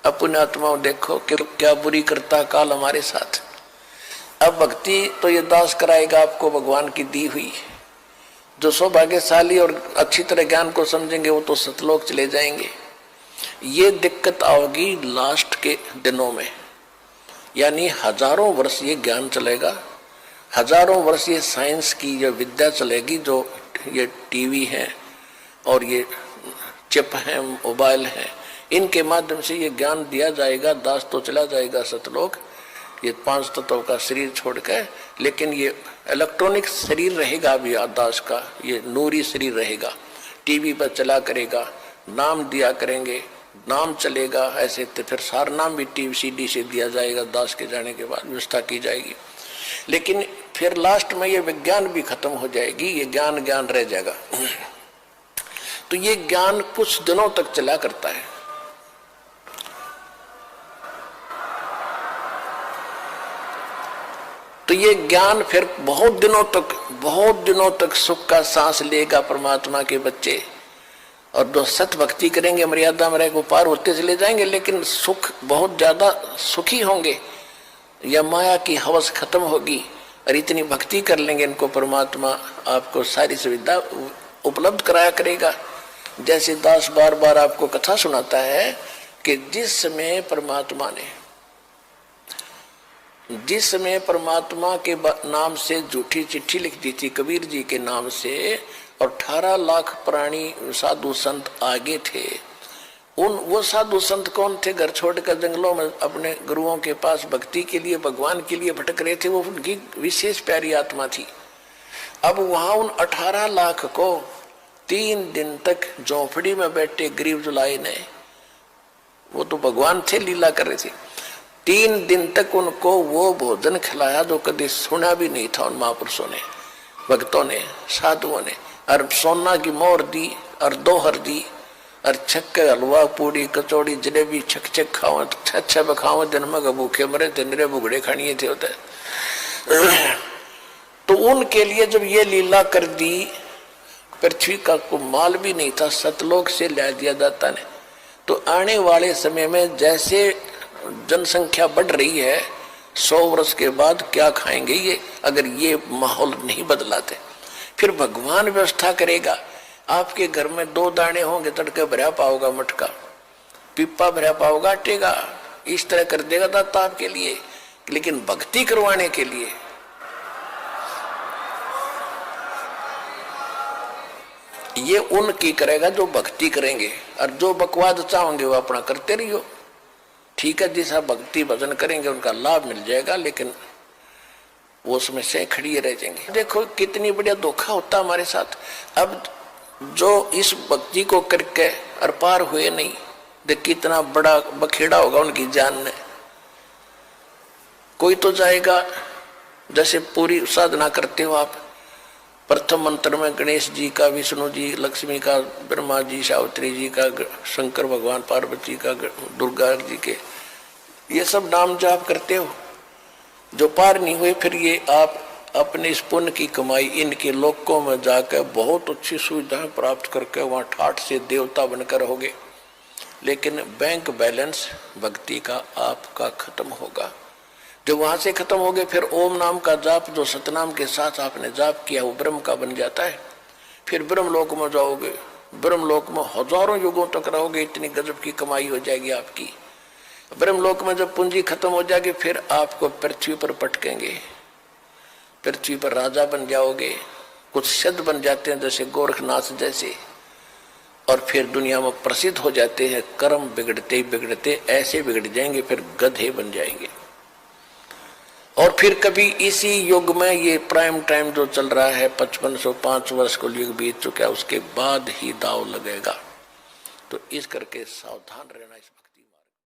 अपने आत्माओं देखो कि क्या बुरी करता काल हमारे साथ। अब भक्ति तो ये दास कराएगा आपको भगवान की दी हुई। जो सौभाग्यशाली और अच्छी तरह ज्ञान को समझेंगे वो तो सतलोक चले जाएंगे। ये दिक्कत आओगी लास्ट के दिनों में, यानी हजारों वर्ष ये ज्ञान चलेगा, हजारों वर्ष ये साइंस की ये विद्या चलेगी, जो ये टीवी है और ये चिप है, मोबाइल है, इनके माध्यम से ये ज्ञान दिया जाएगा। दास तो चला जाएगा सतलोक, ये 5 तत्वों का शरीर छोड़कर, लेकिन ये इलेक्ट्रॉनिक शरीर रहेगा भी दास का, ये नूरी शरीर रहेगा। टीवी पर चला करेगा, नाम दिया करेंगे, नाम चलेगा। ऐसे तो फिर सार नाम भी टीवी सीडी से दिया जाएगा, दास के जाने के बाद व्यवस्था की जाएगी। लेकिन फिर लास्ट में ये विज्ञान भी खत्म हो जाएगी, ये ज्ञान ज्ञान रह जाएगा। तो ये ज्ञान कुछ दिनों तक चला करता है। तो ये ज्ञान फिर बहुत दिनों तक सुख का सांस लेगा परमात्मा के बच्चे। और जो सत भक्ति करेंगे, मर्यादा में रहेंगे, पार होते चले जाएंगे, लेकिन सुख बहुत ज्यादा सुखी होंगे। या माया की हवस खत्म होगी और इतनी भक्ति कर लेंगे, इनको परमात्मा आपको सारी सुविधा उपलब्ध कराया करेगा। जैसे दास बार बार आपको कथा सुनाता है कि जिस समय परमात्मा के नाम से झूठी चिट्ठी लिख दी थी कबीर जी के नाम से, और 18 लाख प्राणी साधु संत आगे थे। वो साधु संत कौन थे? घर छोड़कर जंगलों में अपने गुरुओं के पास भक्ति के लिए, भगवान के लिए भटक रहे थे। वो उनकी विशेष प्यारी आत्मा थी। अब वहां उन 18 लाख को 3 दिन तक झोंपड़ी में बैठे गरीब जुलाई ने, वो तो भगवान थे, लीला कर रहे थे, 3 दिन तक उनको वो भोजन खिलाया जो कभी सुना भी नहीं था उन महापुरुषों ने, भक्तों ने, साधुओं ने। और सोना की मोहर दी और दोहर दी और छक्के हलवा पूड़ी कचौड़ी जलेबी छक खाओ, अच्छा खाओ, दिन में भूखे मरे थे, निरे भुगड़े खानिए थे होते। तो उनके लिए जब ये लीला कर दी, पृथ्वी का कोई माल भी नहीं था, सतलोक से ला दिया जाता ने। तो आने वाले समय में जैसे जनसंख्या बढ़ रही है, 100 वर्ष के बाद क्या खाएंगे ये, अगर ये माहौल नहीं बदलाते? फिर भगवान व्यवस्था करेगा। आपके घर में 2 दाने होंगे, तड़के भरा पाओगा मटका, पिप्पा भरा पाओगा आटेगा, इस तरह कर देगा दाता आपके लिए। लेकिन भक्ति करवाने के लिए ये उनकी करेगा जो भक्ति करेंगे, और जो बकवाद चाहोगे वो अपना करते रहियो। ठीक है, जैसा भक्ति भजन करेंगे उनका लाभ मिल जाएगा, लेकिन वो उसमें से खड़ी रह जाएंगे। देखो कितनी बढ़िया धोखा होता हमारे साथ। अब जो इस भक्ति को करके और पार हुए नहीं, देख कितना बड़ा बखेड़ा होगा उनकी जान में। कोई तो जाएगा, जैसे पूरी साधना करते हो आप, प्रथम मंत्र में गणेश जी का, विष्णु जी, लक्ष्मी का, ब्रह्मा जी, सावित्री जी का, शंकर भगवान, पार्वती का, दुर्गा जी के, ये सब नाम जाप करते हो। जो पार नहीं हुए, फिर ये आप अपने इस पुण्य की कमाई इनके लोकों में जाकर बहुत अच्छी सुविधाएं प्राप्त करके वहां ठाठ से देवता बनकर होगे। लेकिन बैंक बैलेंस भक्ति का आपका खत्म होगा। जब वहां से खत्म हो गए, फिर ओम नाम का जाप जो सतनाम के साथ आपने जाप किया वो ब्रह्म का बन जाता है। फिर ब्रह्मलोक में जाओगे, ब्रह्मलोक में हजारों युगों तक रहोगे, इतनी गजब की कमाई हो जाएगी आपकी। ब्रह्मलोक में जब पूंजी खत्म हो जाएगी, फिर आपको पृथ्वी पर पटकेंगे, पृथ्वी पर राजा बन जाओगे। कुछ सिद्ध बन जाते हैं जैसे गोरखनाथ जैसे, और फिर दुनिया में प्रसिद्ध हो जाते हैं। कर्म बिगड़ते बिगड़ते ऐसे बिगड़ जाएंगे, फिर गधे बन जाएंगे। और फिर कभी इसी युग में, ये प्राइम टाइम जो चल रहा है, 5505 वर्ष को युग बीत चुका है, उसके बाद ही दाव लगेगा। तो इस करके सावधान रहना। इस